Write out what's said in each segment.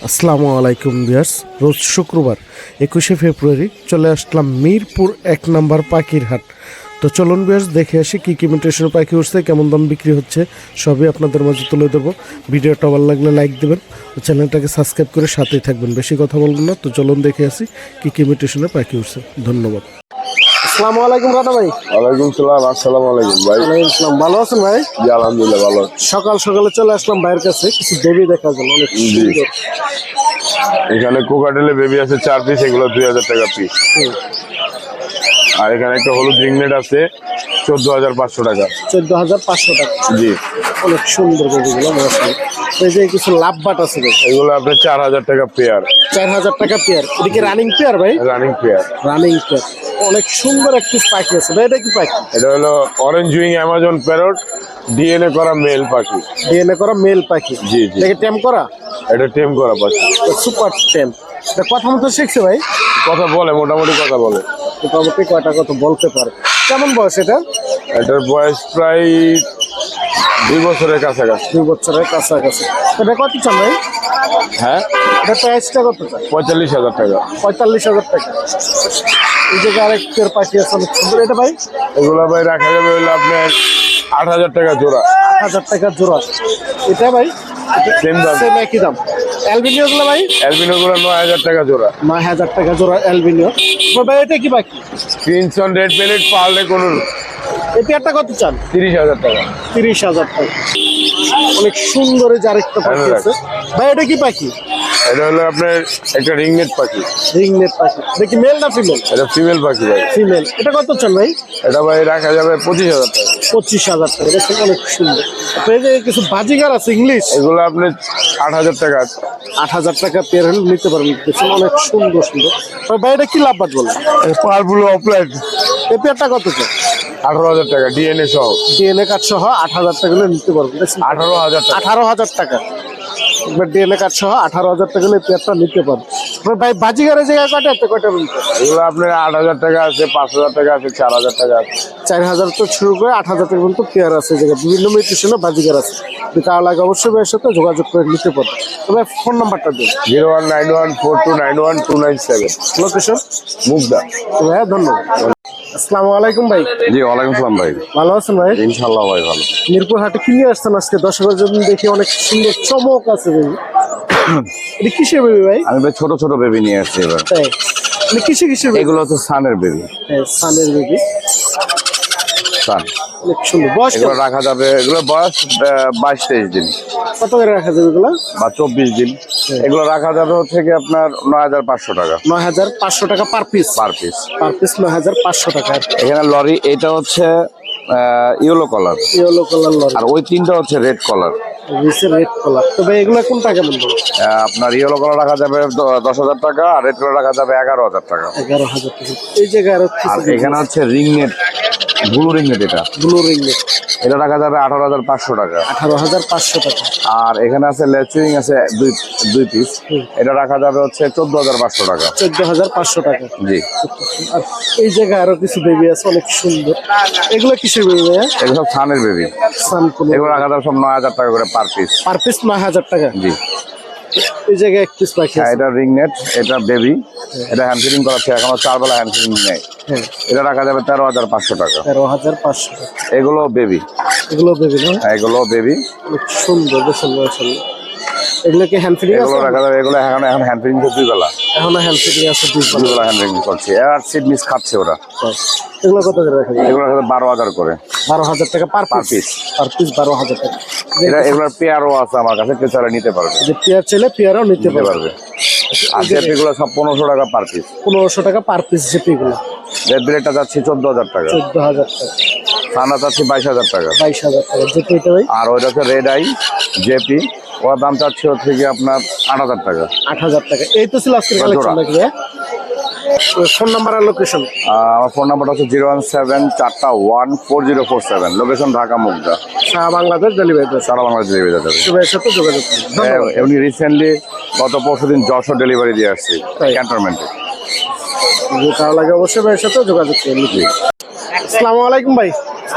আসসালামু আলাইকুম ভিউয়ার্স। রোজ শুক্রবার 21শে ফেব্রুয়ারি চলে আসলাম মিরপুর 1 নম্বর পাখির হাট। তো চলুন ভিউয়ার্স দেখে আসি কী কী মিউটেশনের পাখি উঠছে, কেমন দাম বিক্রি হচ্ছে, সবই আপনাদের মাঝে তুলে দেবো। ভিডিওটা ভালো লাগলে লাইক দেবেন, চ্যানেলটাকে সাবস্ক্রাইব করে সাথেই থাকবেন। বেশি কথা বলবো না, তো চলুন দেখে আসি কী কী মিউটেশনের পাখি উঠছে। ধন্যবাদ। আসসালামু আলাইকুম রানা ভাই। ওয়ালাইকুম সালাম। আসসালামু আলাইকুম ভাই। ওয়ালাইকুম আসসালাম। ভালো আছেন ভাই? জি আলহামদুলিল্লাহ ভালো। সকাল সকালে চলে আসলাম ভাইয়ের কাছে, কিছু বেবি দেখা গেল, অনেক সুন্দর। এখানে কোকাটেলে বেবি আছে 4 পিস, এগুলো 2000 টাকা পিস। আর এখানে একটা হলুদ রিংনেট আছে 14,500 টাকা। 14,500 টাকা। জি অনেক সুন্দর বেবিগুলো মাশাআল্লাহ। এই যে কিছু লাভবাট আছে ভাই, এগুলো আপনার 4,000 টাকা পেয়ার। 4,000 টাকা পেয়ার। এদিকে রানিং পেয়ার ভাই, রানিং পেয়ার। Running pair. অনেক সুন্দর একটি পাখি আছে ভাই, এটা কি পাখি? এটা হলো orange wing Amazon parrot, DNA করা মেল পাখি। ডিএনএ করা মেল পাখি। জি জি, এটাকে টেম করা? এটা টেম করা পাখি। সুপার টেম। এটা কথা মতো শিখছে ভাই? কথা বলে, মোটামুটি কথা বলে। মোটামুটি কয়টা কথা বলতে পারে। কেমন বয়স এটা? এটার বয়স প্রায় 2 বছরের কাছাকাছি। 2 বছরের কাছাকাছি। এটা কত চান ভাই? হ্যাঁ, এটা প্রাইসটা কত চান? 45,000 টাকা। 45,000 টাকা। এই জায়গায় আরেকটার পাখি আছে অনেক সুন্দর, এটা ভাই? এগুলো ভাই রাখা যাবে হলো আপনার 8,000 টাকা জোড়া। 8,000 টাকা জোড়া। এটা ভাই সেম দাম। সেম একই দাম। অ্যালবিনিও গুলো ভাই? অ্যালবিনো গুলো 9,000 টাকা জোড়া। 9,000 টাকা জোড়া অ্যালবিনিও। ভাই এটা কি পাখি? ক্রিমসন রেড পেলেট পারলে কোন এই পেয়ারটা কত চান? 30,000 টাকা। 30,000 টাকা। অনেক সুন্দর এই যে আরেকটা পাখি আছে ভাই, এটা কি পাখি? এটা হলো আপনার একটা রিংনেট পাখি। রিংনেট পাখি। দেখি মেল না ফিমেল? এটা ফিমেল পাখি ভাই। ফিমেল। এটা কত চান ভাই? এটা ভাই রাখা যাবে 25,000 টাকা। 25,000 টাকা। এটা অনেক সুন্দর। আপনার এই যে কিছু বাজিগার আছে ইংলিশ, এগুলো আপনি 8,000 টাকা। 8,000 টাকা পেয়ার হলে নিতে পারবেন। দেখুন অনেক সুন্দর সুন্দর। ভাই এটা কি লাভবাট বলে? পারবুলো অফলাইন। এই পেয়ারটা কত চান? 18,000 টাকা ডিএনএ সহ। ডিএনএ কার্ড সহ 8,000 টাকা হলে নিতে পারবেন। 18,000 টাকা। 18,000 টাকা। ডিএনএ কার্ড সহ 18,000 টাকা হলে পেয়ারটা নিতে পারবেন। ভাই বাজিগারের জায়গায় কয়টা আছে, কয়টা রুম? এগুলো আপনার 8,000 টাকা আছে, 5,000 টাকা আছে, 4,000 টাকা আছে। 4,000 তো শুরু করে 8,000 টাকা পর্যন্ত পেয়ার আছে। জায়গায় বিভিন্ন মিউটেশনে বাজিগার আছে। যদি তার লাগে অবশ্যই ভাইয়ের সাথে যোগাযোগ করে নিতে পারবেন। তবে ফোন নাম্বারটা দিন। 019142912997। লোকেশন মুগদা। ভাইয়া ধন্যবাদ। আসসালামু আলাইকুম ভাই। জি ওয়ালাইকুম সালাম ভাই। ভালো আছেন ভাই? ইনশাল্লাহ ভাই ভালো। মিরপুর হাটে কি নিয়ে আসছেন আজকে? দর্শকের জন্য দেখি অনেক সুন্দর চমক আছে বেবি। এটা কিসের বেবি ভাই? আমি ভাই ছোট ছোট বেবি নিয়ে আসছি এবার। তাই মানে কিসের বেবি? এগুলো হচ্ছে সানের বেবি। হ্যাঁ, সানের বেবি। সান অনেক সুন্দর। বয়স এগুলো রাখা যাবে, এগুলো বয়স 22-23 দিন কত করে রাখা যাবে এগুলো? বা 24 দিন। এগুলো রাখা যাবে হচ্ছে কি আপনার 9,500 টাকা। 9,500 টাকা per piece. Per piece. Per piece 9,500 টাকা। এখানে লরি, এটা হচ্ছে yellow colour, yellow colour lorry. আর ওই তিনটা হচ্ছে রেড কালার। Red colour. তবে এগুলো কোনটা কেমন বলবো? আপনার ইয়েলো কালার রাখা যাবে 10,000 টাকা, আর রেড কালার রাখা যাবে 11,000 টাকা। 11,000 টাকা। এই জায়গায় আরো আর এখানে হচ্ছে রিংনেট, ব্লু রিংনেট। এটা ব্লু রিংনেট। এটা রাখা যাবে 18,500 টাকা। 18,500 টাকা। আর এখানে আছে লেচুইং আছে দুই পিস, এটা রাখা যাবে হচ্ছে 14,500 টাকা। 14,500 টাকা। জি। আর এই জায়গায় আরো কিছু বেবি আছে অনেক সুন্দর। এগুলো কিসের বেবি ভাইয়া? এগুলো সব সানের বেবি। সানকুলো। এগুলো রাখা যাবে সব 9,000 টাকা করে পার পিস। পার পিস 9,000 টাকা। জি। এই জায়গায় এক পিস পাখি আছে। এটা রিংনেট, এটা বেবি, এটা হ্যান্ড ফিডিং করাচ্ছে, এখনো 4 বেলা হ্যান্ড ফিডিং নেই। হ্যাঁ, এটা রাখা যাবে 13,500 টাকা। 13,500 টাকা। এগুলো বেবি। এগুলো বেবি না? এগুলো বেবি। অনেক সুন্দর দেখুন মাশাআল্লাহ। এগুলো কি হ্যান্ড ফিডিং আছে? এগুলো রাখা যাবে, এগুলো এখন হ্যান্ড ফিডিং 2 বেলা। এখনো হ্যান্ড ফিডিং আছে 2 2 বেলা হ্যান্ড ফিডিং করছে, আর সিড মিস খাচ্ছে ওরা। এগুলো কত করে রাখা যাবে? এগুলো রাখা যাবে 12,000 করে। 12,000 টাকা per per piece. Piece. Per piece 12,000 টাকা। এটা এগুলোর পেয়ারও আছে আমার কাছে, কেউ চাইলে নিতে পারবে। যে পেয়ার চাইলে পেয়ারও নিতে পারবে। আর জেপিগুলো সব 1,500 টাকা পার পিস। 1,500 টাকা পার পিস জেপিগুলো। রেড ব্লেডটা যাচ্ছে 14,000 টাকা। 14,000 টাকা। সানা যাচ্ছে 22,000 টাকা। 22,000 টাকা জেপি। এটা ভাই আর ওইটা হচ্ছে রেড আই জেপি, ওর দাম চাচ্ছে হচ্ছে কি আপনার 8,000 টাকা। 8,000 টাকা। এই তো ছিল আজকের কালেকশন নাকি ভাই? ফোন নাম্বার আর লোকেশন? আমার ফোন নাম্বারটা হচ্ছে 017414047। লোকেশন ঢাকা মুগদা। সারা বাংলাদেশ ডেলিভারি দেয়। সারা বাংলাদেশ ডেলিভারি দেওয়া যাবে। সবাই সাথে যোগাযোগ করুন। ধন্যবাদ। এমনি রিসেন্টলি গত পরশুদিন যশোর ডেলিভারি দিয়ে আসছি তাই? ক্যান্টনমেন্টে। যে তার লাগে অবশ্যই ভাইয়ের সাথে যোগাযোগ করুন। আসসালামু আলাইকুম ভাই।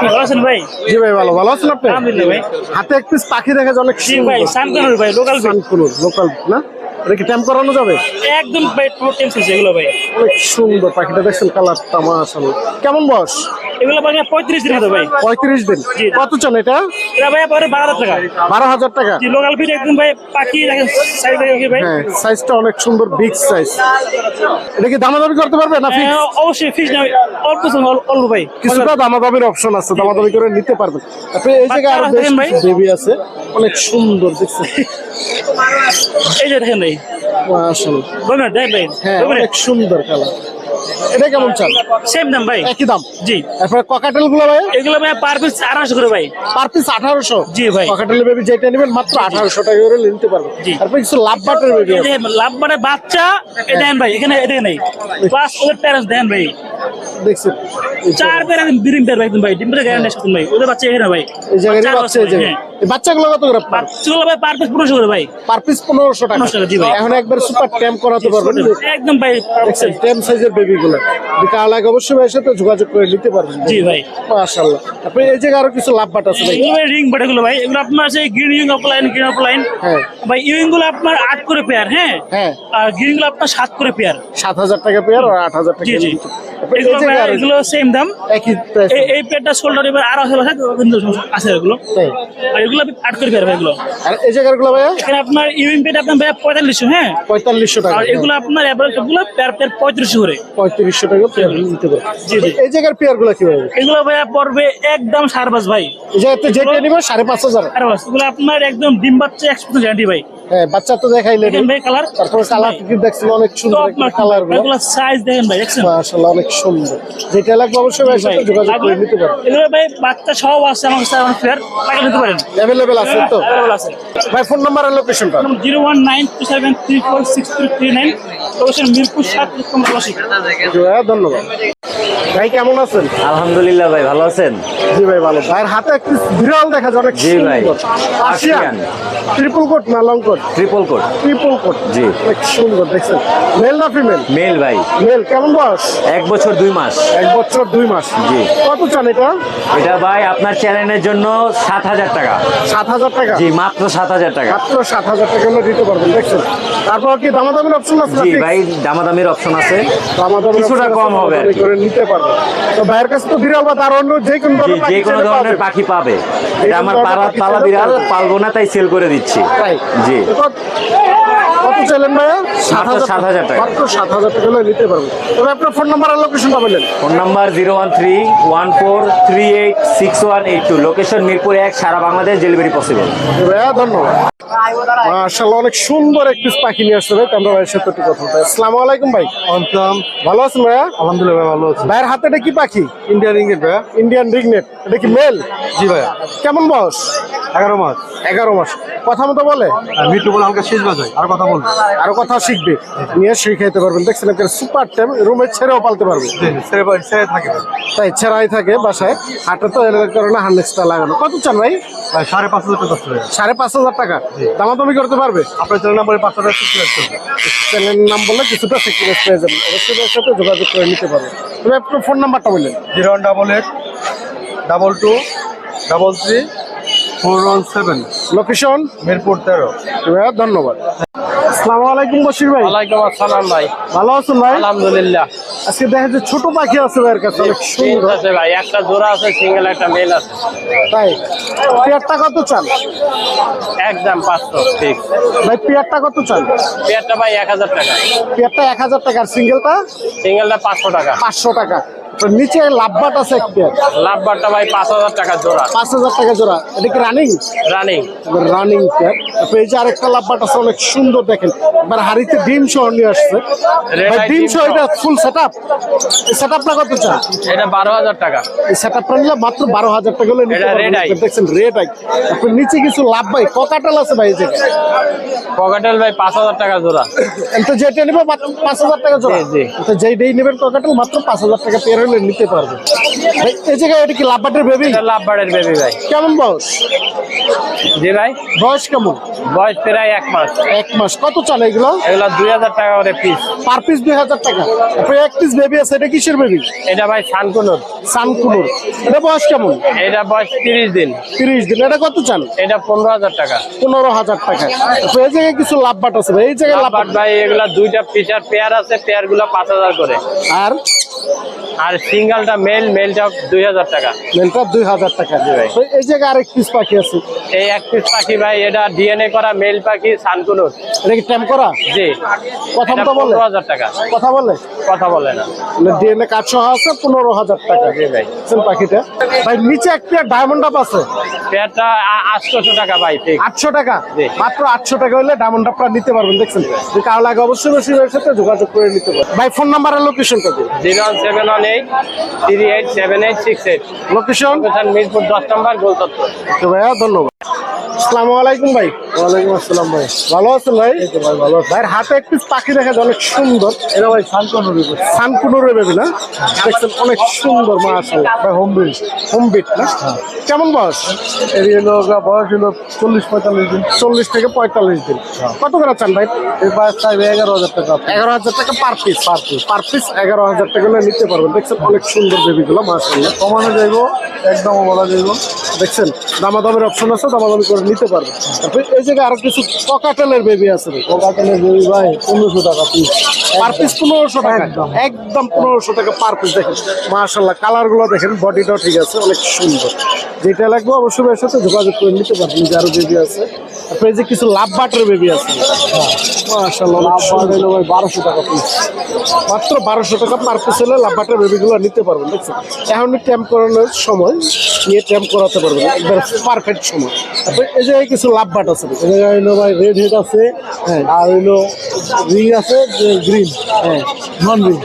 ভালো আছেন ভাই? জি ভাই ভালো। ভালো আছেন আপনি? আলহামদুলিল্লাহ ভাই। হাতে এক পিস পাখি দেখা যায় অনেক জি ভাই, সানকুনুর ভাই, লোকাল ভাই। সানকুনুর লোকাল না? এটা কি ট্যাম্প করানো যাবে? একদম ভাই টোটেল আছে এগুলো ভাই। অনেক সুন্দর পাখিটা, দেখছেন কালারটা মাশাআল্লাহ। কেমন বয়স? এগুলো ভাই 35 দিন হবে ভাই। 35 দিন। জি। কত চান এটা? এটা ভাই পরে 12,000 টাকা। 12,000 টাকা। জি, লোকাল ফিট একদম ভাই, পাখি দেখেন সাইজ দেখেন ভাই। হ্যাঁ, সাইজটা অনেক সুন্দর, বিগ সাইজ। এটা কি দামাদামি করতে পারবে না ফিক্স? অবশ্যই ফিস না, অল্প অল্প ভাই। কিছুটা দামাদামির অপশন আছে, দামাদামি করে নিতে পারবেন আপনি। এই জায়গায় আরো বেশ ভাই। বেবি আছে, অনেক সুন্দর দেখছেন। এই যে দেখেন ভাই, মাশাআল্লাহ। বলবেন দেখ ভাই। হ্যাঁ, অনেক সুন্দর কালার। এটা কেমন চান? সেম দাম ভাই। একই দাম। জি। তারপরে ককাটেল গুলো ভাই? এগুলো ভাই পার পিস 1800 করে ভাই। Per piece 1800? জি ভাই। ককাটেলের বেবি যেটা নেবেন মাত্র 1800 টাকা করে নিতে পারবেন। জি। তারপরে কিছু লাভ বাটের বেবি আছে। লাভ মানে বাচ্চা এটা দেন ভাই, এখানে এটা নেই। প্লাস ওদের প্যারেন্টস দেন ভাই। দেখছেন 4 প্যারেন্টস ডিম প্যার ভাই, একদম ভাই ডিম প্যার গ্যারান্টি আছে ভাই। ওদের বাচ্চা এখানে ভাই। এই জায়গায় চার বাচ্চা, এই বছর, জায়গায় হ্যাঁ। এই বাচ্চাগুলো কত করে? বাচ্চাগুলো ভাই পার পিস 1500 করে ভাই। পার পিস 1500 টাকা। 1500 টাকা, জি ভাই। এখন একবার সুপার ট্যাম্প করাতে পারবেন। একদম ভাই। দেখছেন ট্যাম্প সাইজের বেবি গুলো। কার লাগে অবশ্যই ভাইয়ের সাথে যোগাযোগ করে নিতে পারবেন। জি ভাই। মাশাআল্লাহ। আপনি এই জায়গায় আরো কিছু লাভ বাট আছে ভাই? এগুলো ভাই রিং বাট, এগুলো ভাই এগুলো আপনার আছে green Ewing offline, green offline. হ্যাঁ ভাই ইউইং গুলো আপনার 8 করে পেয়ার, হ্যাঁ। হ্যাঁ। আর গ্রিন গুলো আপনার 7 করে পেয়ার। 7,000 টাকা পেয়ার আর 8,000 টাকা। জি জি। আপনি এই এগুলো ভাই, জায়গায় আরো এগুলো সেম দাম। একই প্রাইস। এই পেয়ারটা শোল্ডার এবার আরো আছে এগুলো। তাই? আর এগুলো 8 করে পেয়ার ভাই এগুলো। আর এই জায়গার গুলো ভাইয়া? এখানে আপনার ইউইং পেয়ার আপনার ভাই 4500, হ্যাঁ। 4500 টাকা। আর এগুলো আপনার এভারেজ সবগুলো পেয়ার পেয়ার 3500 করে। 3500 টাকা পেয়ার নিতে পারবেন। জি জি। এই জায়গার পেয়ার গুলো কি ভাই? এগুলো ভাইয়া পড়বে একদম 5.5 ভাই। এই জায়গাতে যেটা নিবে 5,500। আর বাস এগুলো আপনার একদম ডিম বাচ্চা 100% গ্যারান্টি ভাই। হ্যাঁ, বাচ্চা তো দেখাইলেন। দেখেন ভাই কালার। তারপর কালার কি দেখছেন, অনেক সুন্দর কালার গুলো। এগুলো সাইজ দেখেন ভাই, দেখছেন? মাশাআল্লাহ, অনেক সুন্দর। যেটা লাগবে অবশ্যই ভাইয়ের সাথে যোগাযোগ করে নিতে পারবেন। এগুলো ভাই বাচ্চা সহ আছে আমার কাছে, আমার ফেয়ার টাকা নিতে পারেন। অ্যাভেলেবেল আছে তো? Available আছে। ভাই ফোন নাম্বার আর লোকেশনটা? 01927346339, লোকেশন মিরপুর 7 কমপ্লাসিক। ধন্যবাদ। ভাই কেমন আছেন? আলহামদুলিল্লাহ ভাই, ভালো আছেন? জি ভাই ভালো। ভাইয়ের হাতে একটি বিড়াল দেখা যায়, অনেক জি ভাই। সুন্দর। পার্সিয়ান ট্রিপল কোট না long coat? Triple coat. Triple coat. জি। অনেক সুন্দর দেখছেন। মেল না ফিমেল? মেল ভাই। মেল। কেমন বয়স? 1 বছর 2 মাস। 1 বছর 2 মাস। জি। কত চান এটা? এটা ভাই আপনার চ্যানেলের জন্য 7,000 টাকা। 7,000 টাকা? জি, মাত্র 7,000 টাকা। মাত্র 7,000 টাকা হলে দিতে পারবেন। দেখছেন, তারপর কি দামাদামির অপশন আছে? জি ভাই, দামাদামির অপশন আছে। দামাদামির কিছুটা option আছে, কম হবে আর দামাদামি কি। করে নিতে পারবেন। তো ভাইয়ের কাছে তো বিড়াল বা তার অন্য যে কোনো জি, ধরনের পাখি যে কোনো চাইলে ধরনের পাবে। পাখি পাবে। এটা আমার ধরনের পাড়া পাখি পালা চাইলে বিড়াল, পাবে। পালবো না তাই সেল করে দিচ্ছি। তাই? জি। তো কত চাইলেন ভাইয়া? মাত্র 7,000 টাকা। মাত্র 7,000 টাকা হলে নিতে পারবেন। তবে আপনার ফোন নাম্বার আর লোকেশনটা বললেন? ফোন নাম্বার 01314386182, লোকেশন মিরপুর 1, সারা বাংলাদেশ ডেলিভারি পসিবল। ভাইয়া ধন্যবাদ। মাশাআল্লাহ, অনেক সুন্দর এক পিস পাখি নিয়ে আসছে ভাই। তো আমরা ভাইয়ের সাথে একটু কথা বলবো। আসসালামু আলাইকুম ভাই। ভালো আছেন ভাইয়া? আলহামদুলিল্লাহ ভাই, ভালো আছি। ভাইয়ের হাতে এটা কি পাখি? ইন্ডিয়ান রিঙ্গিট ভাইয়া। ইন্ডিয়ান রিগনেট। এটা কি মেল? জি ভাইয়া। কেমন বয়স? 11 মাস। 11 মাস। কথা মতো বলে? আর মিটু বলে হালকা শেষ বাজায়, আর কথা বলবো। আরো কথা শিখবে, নিয়ে শিখাইতে পারবেন। দেখছেন একটা সুপার টাইম, রুমে ছেড়েও পালতে পারবে। ছেড়ে থাকে ভাই। তাই ছেড়াই থাকে বাসায়, হাটে তো এর কারণে হার্নেক্সটা লাগানো। কত চান ভাই? ভাই 5,500 টাকা যাচ্ছে ভাইয়া। 5,500 টাকা। দামাদামি করতে পারবে? আপনার চ্যানেল নাম্বারে 500 টাকা সাবস্ক্রাইব করবে। চ্যানেল নাম বললে কিছুটা সেক্রেট পেয়ে যাবেন। অবশ্যই এর সাথে যোগাযোগ করে নিতে পারবেন। তবে আপনার ফোন নাম্বারটা বললেন? 0188 22 33 417, লোকেশন মিরপুর 13। ধন্যবাদ। আসসালামু আলাইকুম বশির ভাই। ওয়ালাইকুম আসসালাম ভাই। ভালো আছেন ভাই? আলহামদুলিল্লাহ। আজকে দেখা যাচ্ছে ছোট পাখি আছে ভাইয়ের কাছে, অনেক সুন্দর। আছে ভাই, একটা জোড়া আছে, সিঙ্গেল একটা মেল আছে। তাই? পেয়ারটা কত চান একদম 500 ফিক্স। ভাই? পেয়ারটা কত চান? পেয়ারটা ভাই 1000 টাকা। পেয়ারটা 1000 টাকা, আর সিঙ্গেলটা সিঙ্গেলটা 500 টাকা। 500 টাকা। তো নিচে লাভবাট আছে এক পেয়ার, লাভবারটা ভাই 5000 টাকা জোড়া। 5,000 টাকা জোড়া। এটা কি রানিং? রানিং। Running pair. তারপরে এই যে আরেকটা লাভবাট আছে, অনেক সুন্দর দেখেন। এবার হাড়িতে ডিম সহ নিয়ে আসছে ভাই। ডিম সহ এটা ফুল সেট আপ। এই সেট আপটা কত চান? এটা 12000 টাকা। এই সেট আপটা নিলে মাত্র 12,000 টাকা হলে নিতে এটা পারবেন। red eye। দেখছেন রেড আই। তারপর নিচে কিছু লাভ ভাই ককাটাল আছে ভাই। এই যে পকেটেল ভাই 5000 টাকা জোড়া। তো যেটা নিবে মাত্র 5,000 টাকা জোড়া। জি, জি। তো যেইটাই নেবেন ককাটাল মাত্র 5,000 টাকা পেয়ার হলে নিতে পারবে। ভাই এই জায়গায় এটা কি লাভবাটের বেবি? লাভ বার্ডের বেবি ভাই। কেমন বয়স? জি ভাই, বয়স কেমন? বয়স প্রায় 1 মাস। 1 মাস। কত চান এগুলো? এগুলো 2000 টাকা করে পিস। পার পিস 2000 টাকা। তারপরে এক পিস বেবি আছে, এটা কিসের বেবি? এটা ভাই সানকুনুর। সানকুনুর। এটা বয়স কেমন? এটা বয়স 30 দিন। 30 দিন। এটা কত চান? এটা 15000 টাকা। 15000 টাকা। তারপরে এই জায়গায় কিছু লাভবাট আছে ভাই, এই জায়গায় লাভ লাভবাট বার্ড ভাই, এগুলা দুইটা ফিচার পেয়ার আছে, পেয়ার গুলো 5000 করে। আর আর সিঙ্গেলটা মেলটা 2000 টাকা। মেলটা 2000 টাকা। তো এই জায়গায় আরেক পিস পাখি আছে, এই এক পিস পাখি ভাই, এটা ডিএনএ করা মেল পাখি সানকুনুর। এটা কি ট্যাম করা? জি, কথা এটা তো বলে? 15000 টাকা। কথা বলে? কথা বলে না। ডিএনএ কার্ড সহ আছে 15000 টাকা। জি ভাই, পাখিটা ভাই নিচে একটা ডায়মন্ড আপ আছে, পেয়ারটা 800 টাকা ভাই। ঠিক 800 টাকা। জি। মাত্র 800 টাকা হলে ডায়মন্ড আপটা নিতে পারবেন। দেখছেন, যদি কারো লাগে অবশ্যই রশিদের সাথে যোগাযোগ করে নিতে পারবেন। ভাই ফোন নাম্বার আর লোকেশনটা দিন। 01718 387868। লোকেশন মিরপুর 10 নম্বর গোলচত্বর। তো ভাইয়া ধন্যবাদ। আসসালামু আলাইকুম ভাই। ওয়ালাইকুম আসসালাম ভাই। ভালো আছেন ভাই? ভাই ভালো আছি। ভাইয়ের হাতে এক পিস পাখি দেখা যায়, অনেক সুন্দর। এটা ভাই শান্তনুর। সানকুনুরের বেবি না? দেখছেন অনেক সুন্দর মাশাআল্লাহ। ভাই হোম বিল। হোম বিট না? কেমন বয়স? এর হলো বয়স হলো 40-45 দিন। 40 থেকে 45 দিন। কত করে চান ভাই? এই বাস চাইবে 11000 টাকা। 11000 টাকা পার পিস। পার পিস 11000 টাকা হলে নিতে পারবেন। দেখছেন অনেক সুন্দর বেবিগুলো মাশাআল্লাহ। কমানো যাইব, একদম বলা যাইব। দেখছেন দামাদামের অপশন আছে, দামাদামি করে নিতে পারবেন। তারপরে এই জায়গায় আরো কিছু পকাটেলের বেবি আছে ভাই। কোকাটেলের বেবি ভাই 1500 টাকা পিস। পার পিস 1500 টাকা। একদম 1500 টাকা পার পিস। দেখেন মাশাআল্লাহ, কালার গুলো দেখেন, বডিটাও ঠিক আছে, অনেক সুন্দর। যেটা লাগবে অবশ্যই এর সাথে যোগাযোগ করে নিতে পারবেন। যে আরো বেবি আছে, তারপরে এই যে কিছু লাভ বাটের বেবি আছে মাশাআল্লাহ, অনেক সুন্দর। ভাই 1200 টাকা পিস। মাত্র 1200 টাকা পার পিস হলে লাভ বাটের বেবিগুলো নিতে পারবেন। দেখছেন এখন ট্যাম্প করানোর সময় নিয়ে ট্যাম্প করাতে পারবেন, একবার পারফেক্ট সময়। তারপরে এই জায়গায় কিছু লাভ বাট আছে। এই জায়গায় হলো ভাই রেড হেড আছে, আর হইলো রিং আছে গ্রিন, নন রিং।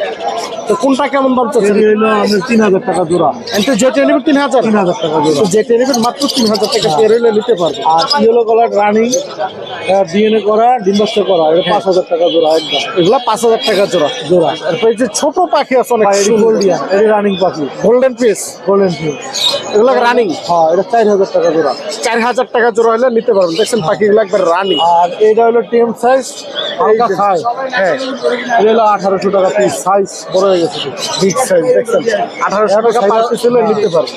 তো কোনটা কেমন দাম চাচ্ছেন? এর হইলো আমাদের 3000 টাকা জোড়া। এন্ড যেটা নেবেন 3000 টাকা জোড়া। যেটা নেবেন মাত্র 3000 টাকা পেয়ে হলে নিতে পারবেন। আর ইয়েলো কালার রানিং, ডিএনএ করা, ডিম্বাস্ত করা, এটা 5000 টাকা জোড়া একদম। এগুলা 5000 টাকা জোড়া। তারপরে এই যে ছোট পাখি আছে অনেক গোল্ডিয়ান, এটা রানিং পাখি, গোল্ডেন পিস, গোল্ডেন ফিল। এগুলো রানিং। হ্যাঁ, এটা 4000 টাকা জোড়া। 4000 টাকা জোড়া হলে নিতে পারবেন। দেখছেন পাখিগুলো একবার রানিং। আর এটা হলো টিএম সাইজ, হালকা সাইজ। হ্যাঁ, এটা হলো 1800 টাকা পিস, সাইজ বড় হয়ে গেছে। Big size. দেখছেন 1800 টাকা পার পিস হলে নিতে পারবেন।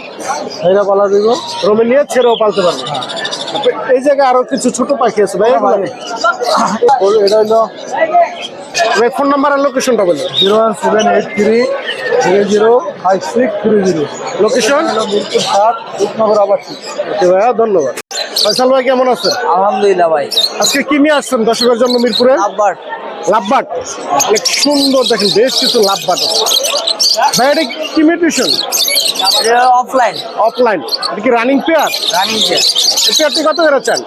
এটা বলা দিব, রোমে নিয়ে ছেড়েও পালতে পারবেন। তারপরে এই জায়গায় আরো কিছু ছোট পাখি আছে ভাই। এগুলো এটা হলো ফোন নাম্বার আর লোকেশনটা বলুন। 01783005630। লোকেশন মিরপুর 7, রূপনগর আবাসিক। ওকে ভাইয়া, ধন্যবাদ। ফয়সাল ভাই কেমন আছেন? আলহামদুলিল্লাহ ভাই। আজকে কি নিয়ে আসছেন দর্শকের জন্য মিরপুরে? লাভবার্ড। লাভবাট অনেক সুন্দর, দেখেন বেশ কিছু লাভবাট আছে ভাই। এটা কি মিউটেশন? এটা অফলাইন, অফলাইন। এটা কি রানিং পেয়ার? Running pair. এই পেয়ারটি কত করে চান?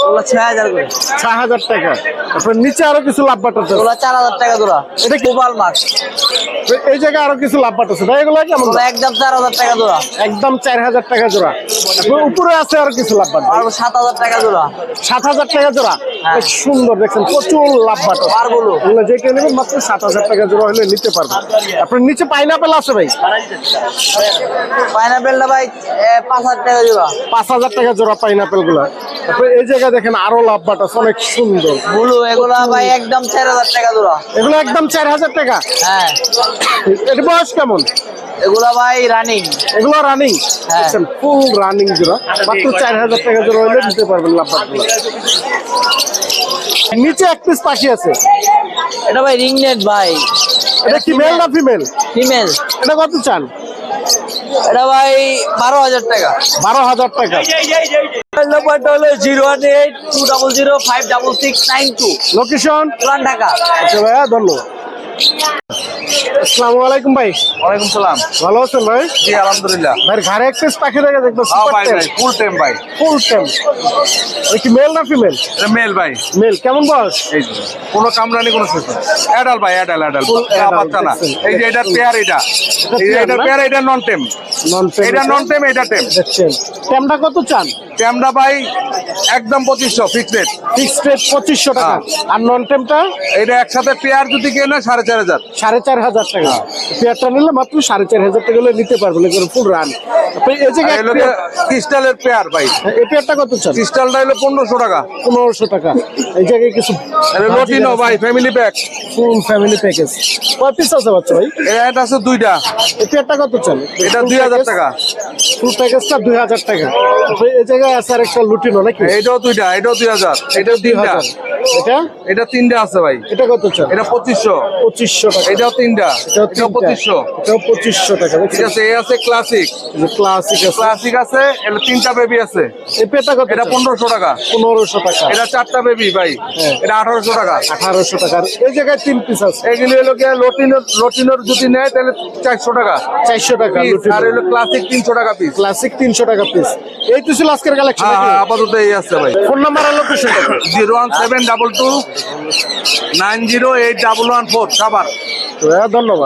ওগুলো 6000 করে। 6000 টাকা। তারপর নিচে আরো কিছু লাভবাট আছে। ওগুলো 4000 টাকা জোড়া। এটা কি গোপাল মাছ। এই জায়গায় আরো কিছু লাভবাট আছে ভাই। এগুলো কেমন? ওগুলো একদম 4000 টাকা জোড়া। একদম 4000 টাকা জোড়া। তারপর উপরে আছে আরো কিছু লাভবাট। আর 7000 টাকা জোড়া। 7000 টাকা জোড়া। বেশ সুন্দর, দেখছেন প্রচুর লাভবাট আছে। পারগুলো। এগুলো যেটা নেবেন মাত্র 7000 টাকা জোড়া হলে নিতে পারবেন। তারপর নিচে পাইনাপেল আছে ভাই। পাইনাপেলটা ভাই 5000 টাকা জোড়া। 5000 টাকা জোড়া পাইনাপেল গুলা। তারপরে এই জায়গায় দেখেন আরো লাভবাট আছে, অনেক সুন্দর। ব্লু, এগুলো ভাই একদম 4000 টাকা জোড়া। এগুলো একদম 4000 টাকা। হ্যাঁ, এটা বয়স কেমন? এগুলো ভাই রানিং। এগুলো রানিং। হ্যাঁ। ফুল রানিং জোড়া, মাত্র 4000 টাকা জোড়া হলে দিতে পারবেন লাভবাট গুলা। নিচে এক পিস পাখি আছে, এটা ভাই রিং নেট ভাই। এটা কি মেল না ফিমেল? ফিমেল। এটা কত চান? এটা ভাই 12000 টাকা। 12000 টাকা। নাম্বারটা হলো 01820056692। লোকেশন পুরান ঢাকা। আচ্ছা ভাইয়া, ধন্যবাদ। আসসালামু আলাইকুম ভাই। ওয়ালাইকুম সালাম। ভালো আছেন ভাই? জি আলহামদুলিল্লাহ। ভাই ঘরে এক পিস পাখি দেখে দেখবো। ফুল টাইম ভাই। Full time. এটা কি মেল না ফিমেল? এটা মেল ভাই। মেল। কেমন বয়স? এই যে কোনো কামরানি, কোনো শেষ অ্যাডাল ভাই, অ্যাডাল Full adult, বাচ্চা না। দেখছেন। এই যে এটার পেয়ার, এটা এই যে এটার পেয়ার, এটা নন টেম। নন এটা নন টেম, এটা টেম। দেখছেন টেমটা কত চান? টেমটা ভাই একদম 2500 ফিক্সড রেট। ফিক্সড রেট 2500 টাকা। হ্যাঁ। আর নন টেমটা এটা একসাথে পেয়ার যদি কেনে 4500। 4500 টাকা। পেয়ারটা নিলে মাত্র 4500 টাকা হলে নিতে পারবেন এগুলো ফুল রান। আপনি এই যে আর এগুলো ক্রিস্টালের পেয়ার ভাই। এই পেয়ারটা কত চান? ক্রিস্টালটা হলো 1500 টাকা। 1500 টাকা। এই জায়গায় কিছু লটিনো ভাই family pack. Full family package. কয় পিস আছে বাচ্চা ভাই? এটা আছে দুইটা। এই পেয়ারটা কত চান? এটা 2000 টাকা। ফুল প্যাকেজটা 2000 টাকা। এই জায়গায় আছে আর একটা লুটিনো নাকি? এটাও দুইটা, এটাও 2000, এটাও তিনটা। 2000। এটা এটা তিনটা আছে ভাই। এটা কত চান? এটা 2500। 2500 টাকা। এটাও তিনটা, এটাও এটাও 2500। এটাও 2500 টাকা। ঠিক দেখছেন? আছে, এই আছে ক্লাসিক। ক্লাসিক আছে। ক্লাসিক আছে, এটা তিনটা বেবি আছে। এই পেয়ারটা কত? এটা 1500 টাকা। 1500 টাকা। এটা চারটা বেবি ভাই। হ্যাঁ। এটা 1800 টাকা। 1800 টাকা। আর এই জায়গায় 3 পিস আছে। এগুলি হলো কি লটিনোর যদি নেয় তাহলে 400 টাকা 400 টাকা পিস। লুটিনো। আর হলো ক্লাসিক 300 টাকা পিস। ক্লাসিক 300 টাকা পিস। এই তো ছিল আজকের কালেকশন। হ্যাঁ হ্যাঁ, আপাতত এই আছে ভাই। ফোন নাম্বার আর লোকেশন 01722 908114 সাভার। ধন্যবাদ।